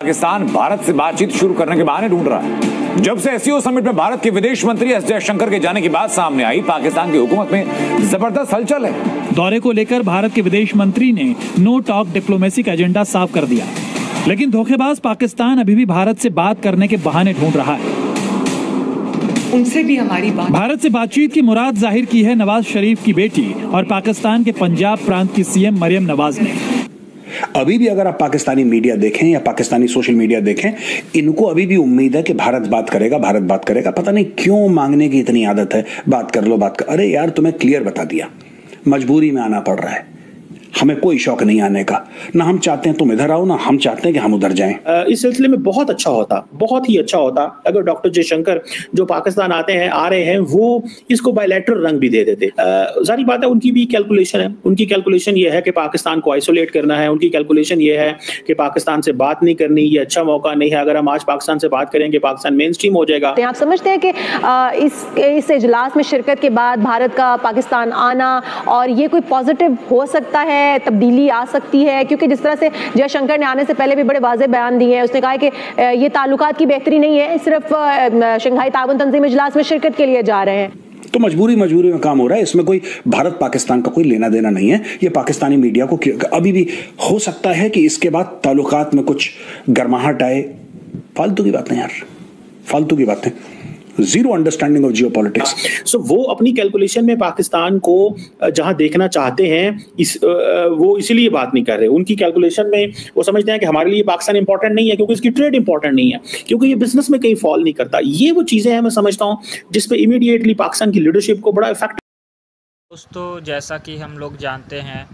पाकिस्तान भारत से बातचीत शुरू करने के बहाने ढूंढ रहा है। जब से एससीओ समिट में भारत के विदेश मंत्री एस जयशंकर के जाने की बात सामने आई, पाकिस्तान की हुकूमत में जबरदस्त हलचल है। दौरे को लेकर भारत के विदेश मंत्री ने नो टॉक डिप्लोमेसी का एजेंडा साफ कर दिया, लेकिन धोखेबाज पाकिस्तान अभी भी भारत से बात करने के बहाने ढूंढ रहा है। उनसे भी हमारी बात, भारत से बातचीत की मुराद जाहिर की है नवाज शरीफ की बेटी और पाकिस्तान के पंजाब प्रांत की सीएम मरियम नवाज ने। अभी भी अगर आप पाकिस्तानी मीडिया देखें या पाकिस्तानी सोशल मीडिया देखें, इनको अभी भी उम्मीद है कि भारत बात करेगा, भारत बात करेगा। पता नहीं क्यों मांगने की इतनी आदत है, बात कर लो, बात कर। अरे यार, तुम्हें क्लियर बता दिया, मजबूरी में आना पड़ रहा है। हमें कोई शौक नहीं आने का, ना हम चाहते हैं तुम इधर आओ, ना हम चाहते हैं कि हम उधर जाएं। इस सिलसिले में बहुत अच्छा होता, बहुत ही अच्छा होता अगर डॉक्टर जयशंकर जो पाकिस्तान आ रहे हैं वो इसको बायलैटरल रंग भी दे देते। जारी बात है, उनकी भी कैलकुलेशन है। उनकी कैलकुलेशन ये है कि पाकिस्तान को आइसोलेट करना है। उनकी कैलकुलेशन ये है कि पाकिस्तान से बात नहीं करनी, ये अच्छा मौका नहीं है। अगर हम आज पाकिस्तान से बात करेंगे, पाकिस्तान मेन स्ट्रीम हो जाएगा। आप समझते हैं कि इस इजलास में शिरकत के बाद भारत का पाकिस्तान आना और ये कोई पॉजिटिव हो सकता है, तब्दीली आ सकती है? क्योंकि जिस तरह से जयशंकर ने आने से पहले भी बड़े वाज़ेह बयान दिए हैं, उसने कहा है कि ये ताल्लुकात की बेहतरी नहीं है, सिर्फ शंघाई ताउन तंजीम इजलास में शिरकत के लिए जा रहे हैं। तो मजबूरी में काम हो रहा है। इसमें कोई भारत पाकिस्तान का कोई लेना देना नहीं है। ये पाकिस्तानी मीडिया को अभी भी हो सकता है कि इसके बाद ताल्लुकात में कुछ गर्माहट आए। फालतू की बातें यार, फालतू की बातें। Zero understanding of geopolitics. So वो अपनी कैलकुलेशन में पाकिस्तान को जहां देखना चाहते हैं वो इसीलिए बात नहीं कर रहे। उनकी कैलकुलेशन में वो समझते हैं कि हमारे लिए पाकिस्तान इंपॉर्टेंट नहीं है, क्योंकि इसकी ट्रेड इंपॉर्टेंट नहीं है, क्योंकि ये बिजनेस में कहीं फॉल नहीं करता। ये वो चीजें हैं, मैं समझता हूँ, जिसपे इमीडिएटली पाकिस्तान की लीडरशिप को बड़ा इफेक्ट। दोस्तों, जैसा कि हम लोग जानते हैं,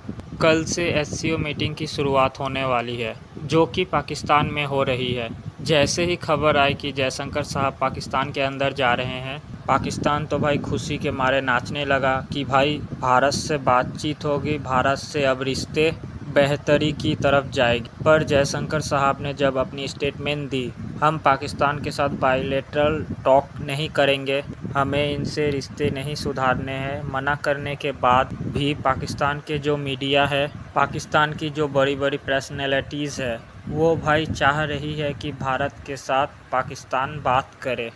कल से एससीओ मीटिंग की शुरुआत होने वाली है, जो कि पाकिस्तान में हो रही है। जैसे ही खबर आई कि जयशंकर साहब पाकिस्तान के अंदर जा रहे हैं, पाकिस्तान तो भाई खुशी के मारे नाचने लगा कि भाई भारत से बातचीत होगी, भारत से अब रिश्ते बेहतरी की तरफ जाएगी। पर जयशंकर साहब ने जब अपनी स्टेटमेंट दी, हम पाकिस्तान के साथ बायलैटरल टॉक नहीं करेंगे, हमें इनसे रिश्ते नहीं सुधारने हैं, मना करने के बाद भी पाकिस्तान के जो मीडिया है, पाकिस्तान की जो बड़ी बड़ी पर्सनैलिटीज़ है, वो भाई चाह रही है कि भारत के साथ पाकिस्तान बात करे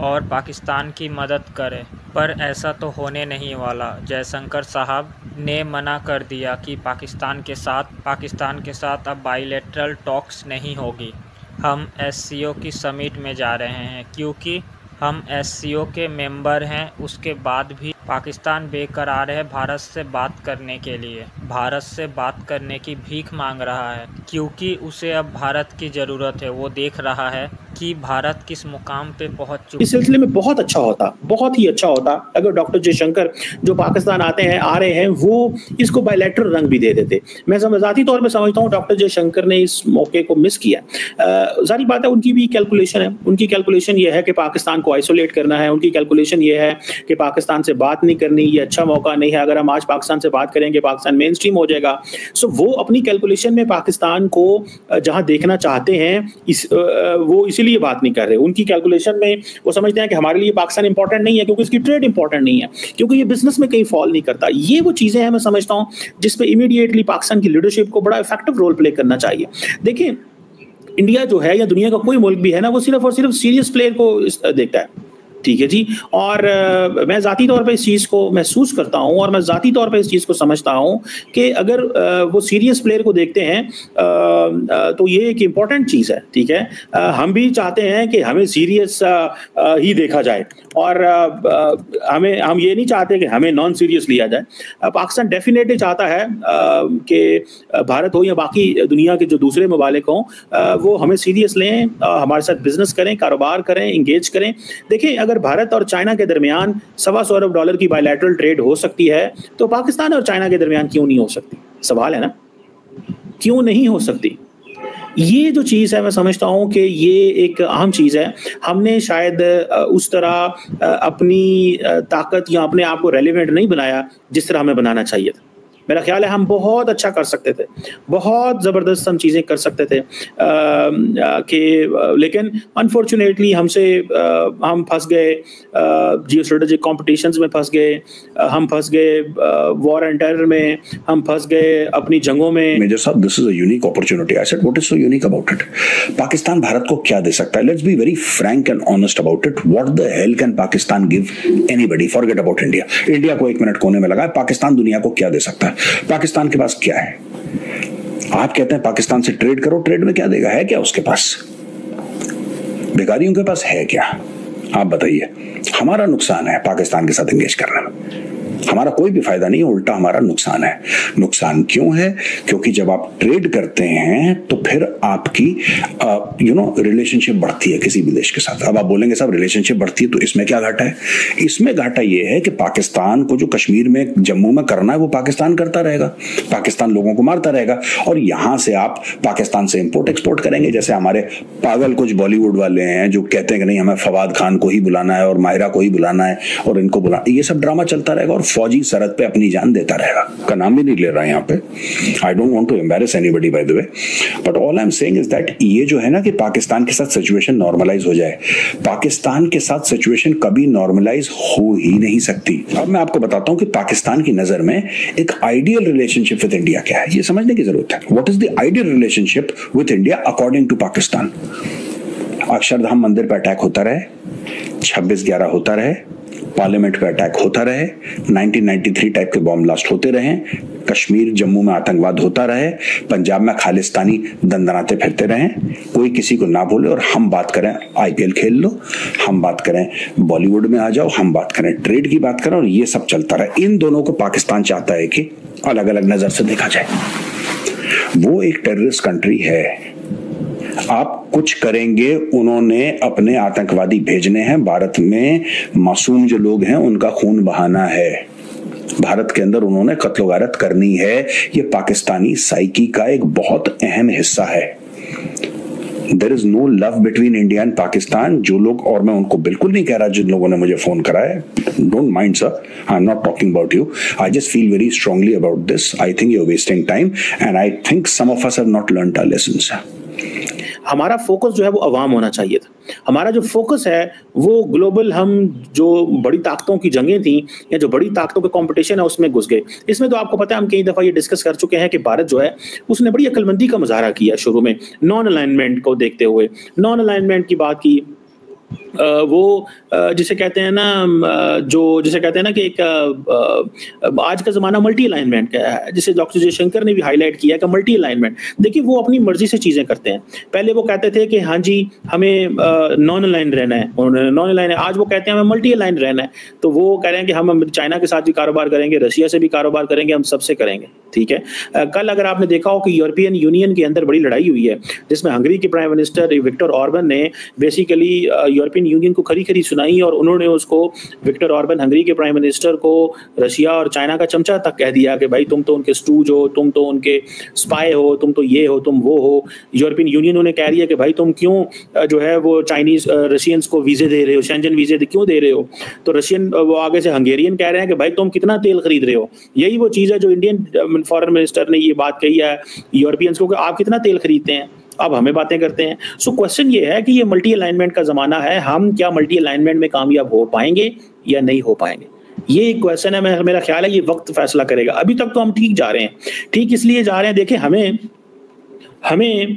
और पाकिस्तान की मदद करे। पर ऐसा तो होने नहीं वाला। जयशंकर साहब ने मना कर दिया कि पाकिस्तान के साथ अब बायलैटरल टॉक्स नहीं होगी। हम एससीओ की समिट में जा रहे हैं, क्योंकि हम एससीओ के मेंबर हैं। उसके बाद भी पाकिस्तान बेकरार है भारत से बात करने के लिए, भारत से बात करने की भीख मांग रहा है, क्योंकि उसे अब भारत की ज़रूरत है। वो देख रहा है कि भारत किस मुकाम पे पहुंच चुका। इस सिलसिले में बहुत अच्छा होता, बहुत ही अच्छा होता अगर डॉक्टर जयशंकर जो पाकिस्तान आ रहे हैं वो इसको बायलैटरल रंग भी दे देते। मैं ज़ाती तौर पर समझता हूँ डॉक्टर जयशंकर ने इस मौके को मिस किया। जारी बात है, उनकी भी कैलकुलेशन है। उनकी कैलकुलेशन ये है कि पाकिस्तान को आइसोलेट करना है। उनकी कैलकुलेशन ये है कि पाकिस्तान से बात नहीं करनी, ये अच्छा मौका नहीं है। अगर हम आज पाकिस्तान से बात करेंगे, पाकिस्तान मेन स्ट्रीम हो जाएगा। सो वो अपनी कैलकुलेशन में पाकिस्तान को जहां देखना चाहते हैं वो इसीलिए बात नहीं कर रहे। उनकी कैलकुलेशन में वो समझते हैं कि हमारे लिए पाकिस्तान इंपॉर्टेंट नहीं है, क्योंकि इसकी ट्रेड इंपॉर्टेंट नहीं है, क्योंकि ये बिजनेस में कहीं फॉल नहीं करता। ये वो चीजें हैं, मैं समझता हूँ, जिसपे इमीडिएटली पाकिस्तान की लीडरशिप को बड़ा इफेक्टिव रोल प्ले करना चाहिए। देखिए, इंडिया जो है या दुनिया का कोई मुल्क भी है ना, वो सिर्फ और सिर्फ सीरियस प्लेयर को देखता है, ठीक है जी। और मैं ज़ाती तौर पे इस चीज़ को महसूस करता हूँ और मैं ज़ाती तौर पे इस चीज़ को समझता हूँ कि अगर वो सीरियस प्लेयर को देखते हैं तो ये एक इम्पॉर्टेंट चीज़ है, ठीक है। हम भी चाहते हैं कि हमें सीरियस ही देखा जाए और हम ये नहीं चाहते कि हमें नॉन सीरियस लिया जाए। पाकिस्तान डेफिनेटली चाहता है कि भारत हो या बाकी दुनिया के जो दूसरे ममालिक हों, वो हमें सीरियस लें, हमारे साथ बिजनेस करें, कारोबार करें, इंगेज करें। देखें, अगर भारत और चाइना के दरमियान $125 अरब की बायलैटरल ट्रेड हो सकती है, तो पाकिस्तान और चाइना के दरमियान क्यों नहीं हो सकती? सवाल है ना, क्यों नहीं हो सकती? ये जो चीज़ है, मैं समझता हूँ कि ये एक अहम चीज़ है। हमने शायद उस तरह अपनी ताकत या अपने आप को रेलिवेंट नहीं बनाया जिस तरह हमें बनाना चाहिए था। मेरा ख्याल है हम बहुत अच्छा कर सकते थे, बहुत ज़बरदस्त हम चीज़ें कर सकते थे लेकिन अनफॉर्चुनेटली हम फंस गए जियो स्ट्रेटेजिक कॉम्पिटिशन्स में फंस गए, हम फंस गए वॉर एंड टेरर में, हम फंस गए अपनी जंगों में। मेजर साहब, this is a unique opportunity. I said what is so unique about it? Pakistan Bharat को क्या दे सकता है? Let's be very Frank and honest about it. What the hell can Pakistan give anybody? Forget about India. India को 1 minute कोने में लगा है, पाकिस्तान दुनिया को क्या दे सकता है? पाकिस्तान के पास क्या है? आप कहते हैं पाकिस्तान से ट्रेड करो, ट्रेड में क्या देगा? है क्या उसके पास? बेकारियों के पास है क्या? आप बताइए। हमारा नुकसान है पाकिस्तान के साथ एंगेज करने में, हमारा कोई भी फायदा नहीं है, उल्टा हमारा नुकसान है। नुकसान क्यों है? क्योंकि जब आप ट्रेड करते हैं तो फिर आपकी रिलेशनशिप बढ़ती है किसी भी देश के साथ। अब आप बोलेंगे साहब रिलेशनशिप बढ़ती है तो इसमें क्या घाटा है? इसमें घाटा यह है कि पाकिस्तान को जो कश्मीर में, जम्मू में करना है वो पाकिस्तान करता रहेगा, पाकिस्तान लोगों को मारता रहेगा, और यहां से आप पाकिस्तान से इंपोर्ट एक्सपोर्ट करेंगे। जैसे हमारे पागल कुछ बॉलीवुड वाले हैं जो कहते हैं कि नहीं हमें फवाद खान को ही बुलाना है और माहिरा को ही बुलाना है और इनको बुलाना, ये सब ड्रामा चलता रहेगा और फौजी सरहद पे अपनी जान देता रहेगा। का नाम भी नहीं ले रहा है यहाँ पे। I don't want to embarrass anybody by the way, but all I am saying is that ये जो है ना कि पाकिस्तान के साथ सिचुएशन नॉर्मलाइज हो जाए, पाकिस्तान के साथ सिचुएशन कभी नॉर्मलाइज हो ही नहीं सकती। अब मैं आपको बताता हूं कि पाकिस्तान की नजर में एक आइडियल रिलेशनशिप विद इंडिया क्या है, ये समझने की जरूरत है। What is the ideal relationship with India according to Pakistan? Akshardham मंदिर पर अटैक होता रहे, 26/11 होता रहे, पार्लियामेंट पे अटैक होता रहे, 1993 टाइप के बॉम्ब ब्लास्ट होते रहे, कश्मीर जम्मू में आतंकवाद होता रहे, पंजाब में खालिस्तानी दंदनाते फिरते रहे, कोई किसी को ना बोले, और हम बात करें आईपीएल खेल लो, हम बात करें बॉलीवुड में आ जाओ, हम बात करें ट्रेड की बात करें, और ये सब चलता रहे। इन दोनों को पाकिस्तान चाहता है कि अलग अलग नजर से देखा जाए। वो एक टेररिस्ट कंट्री है, आप कुछ करेंगे, उन्होंने अपने आतंकवादी भेजने हैं, भारत में मासूम जो लोग हैं उनका खून बहाना है, भारत के अंदर उन्होंने कत्लो गारत करनी है। ये पाकिस्तानी साइकी का एक बहुत अहम हिस्सा है। There is no love between India and Pakistan. जो लोग, और मैं उनको बिल्कुल नहीं कह रहा जिन लोगों ने मुझे फोन करा है, don't mind sir, I am not talking about you, I just feel very strongly about this. I think you are wasting time and I think some of us have not learned our lessons. हमारा focus जो है वो अवाम होना चाहिए था। हमारा जो focus है वो ग्लोबल, हम जो बड़ी ताकतों की जंगें थी या जो बड़ी ताकतों के कंपटीशन है उसमें घुस गए। इसमें तो आपको पता है, हम कई दफ़ा ये डिस्कस कर चुके हैं कि भारत जो है उसने बड़ी अक्लमंदी का मुजाहरा किया शुरू में, नॉन अलाइनमेंट को देखते हुए। नॉन अलाइनमेंट की बात की, वो जिसे कहते हैं ना, जिसे कहते हैं ना कि एक आज का ज़माना मल्टी अलाइनमेंट का है, जिसे डॉक्टर जयशंकर ने भी हाईलाइट किया कि मल्टी अलाइनमेंट। देखिए, वो अपनी मर्जी से चीज़ें करते हैं। पहले वो कहते थे कि हाँ जी हमें नॉन अलाइन रहना है, उन्होंने नॉन अलाइन है, आज वो कहते हैं हमें मल्टी अलाइन रहना है। तो वो कह रहे हैं कि हम चाइना के साथ भी कारोबार करेंगे, रशिया से भी कारोबार करेंगे, हम सबसे करेंगे। ठीक है, कल अगर आपने देखा हो कि यूरोपियन यूनियन के अंदर बड़ी लड़ाई हुई है, जिसमें हंगरी के प्राइम मिनिस्टर विक्टर ऑर्बन ने बेसिकली यूरोपियन यूनियन को खरी खरी सुनाई, और उन्होंने उसको, विक्टर ऑर्बन हंगरी के प्राइम मिनिस्टर को रशिया और चाइना का चमचा तक कह दिया कि भाई तुम तो उनके स्टूज हो, तुम तो उनके स्पाई हो, तुम तो ये हो, तुम वो हो। यूरोपियन यूनियन उन्हें कह रही है कि भाई तुम क्यों जो है वो चाइनीज रशियंस को वीजे दे रहे हो, शेंजन वीजे क्यों दे रहे हो। तो रशियन, वो आगे से हंगेरियन कह रहे हैं कि भाई तुम कितना तेल खरीद रहे हो। यही वो चीज़ है जो इंडियन फॉरेन मिनिस्टर ने ये बात कही है यूरोपियंस को कि आप कितना तेल खरीदते हैं, अब हमें बातें करते हैं। सो क्वेश्चन ये है कि ये मल्टी अलाइनमेंट का ज़माना है, हम क्या मल्टी अलाइनमेंट में कामयाब हो पाएंगे या नहीं हो पाएंगे, ये एक क्वेश्चन है। मेरा ख्याल है ये वक्त फैसला करेगा। अभी तक तो हम ठीक जा रहे हैं, ठीक इसलिए जा रहे हैं, देखिए हमें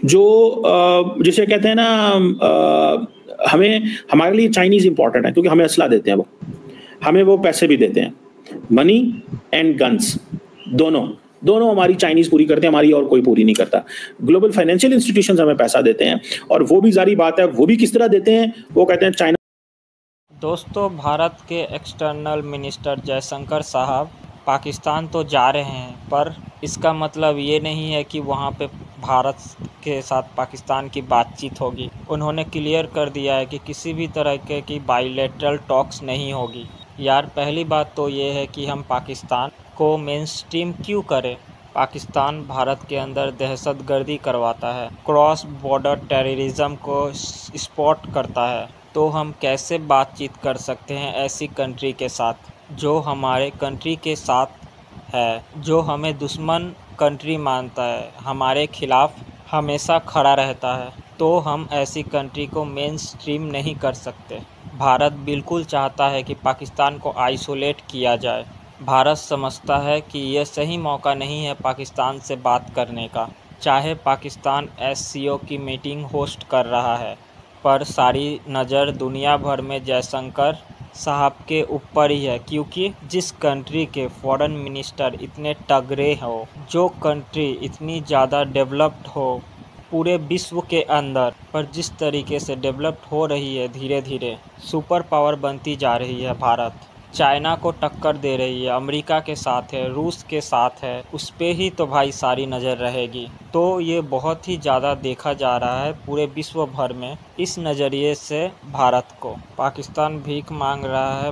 जो जिसे कहते हैं ना, हमें, हमारे लिए चाइनीज़ इंपॉर्टेंट है क्योंकि हमें असला देते हैं, वो हमें वो पैसे भी देते हैं, मनी एंड गन्स, दोनों हमारी चाइनीज पूरी करते हैं, हमारी और कोई पूरी नहीं करता। ग्लोबल फाइनेंशियल इंस्टीट्यूशंस हमें पैसा देते हैं, और वो भी जारी बात है, वो भी किस तरह देते हैं, वो कहते हैं चाइना। दोस्तों, भारत के एक्सटर्नल मिनिस्टर जयशंकर साहब पाकिस्तान तो जा रहे हैं, पर इसका मतलब ये नहीं है कि वहाँ पे भारत के साथ पाकिस्तान की बातचीत होगी। उन्होंने क्लियर कर दिया है कि किसी भी तरह की बायलैटरल टॉक्स नहीं होगी। यार, पहली बात तो ये है कि हम पाकिस्तान को मेनस्ट्रीम क्यों करें। पाकिस्तान भारत के अंदर दहशतगर्दी करवाता है, क्रॉस बॉर्डर टेररिज्म को सपोर्ट करता है, तो हम कैसे बातचीत कर सकते हैं ऐसी कंट्री के साथ जो हमारे कंट्री के साथ है जो हमें दुश्मन कंट्री मानता है, हमारे खिलाफ हमेशा खड़ा रहता है, तो हम ऐसी कंट्री को मेन स्ट्रीम नहीं कर सकते। भारत बिल्कुल चाहता है कि पाकिस्तान को आइसोलेट किया जाए। भारत समझता है कि ये सही मौका नहीं है पाकिस्तान से बात करने का। चाहे पाकिस्तान SCO की मीटिंग होस्ट कर रहा है, पर सारी नज़र दुनिया भर में जयशंकर साहब के ऊपर ही है, क्योंकि जिस कंट्री के फॉरेन मिनिस्टर इतने तगड़े हो, जो कंट्री इतनी ज़्यादा डेवलप्ड हो पूरे विश्व के अंदर, पर जिस तरीके से डेवलप्ड हो रही है, धीरे धीरे सुपर पावर बनती जा रही है भारत, चाइना को टक्कर दे रही है, अमेरिका के साथ है, रूस के साथ है, उस पे ही तो भाई सारी नज़र रहेगी। तो ये बहुत ही ज़्यादा देखा जा रहा है पूरे विश्व भर में। इस नज़रिए से भारत को पाकिस्तान भीख मांग रहा है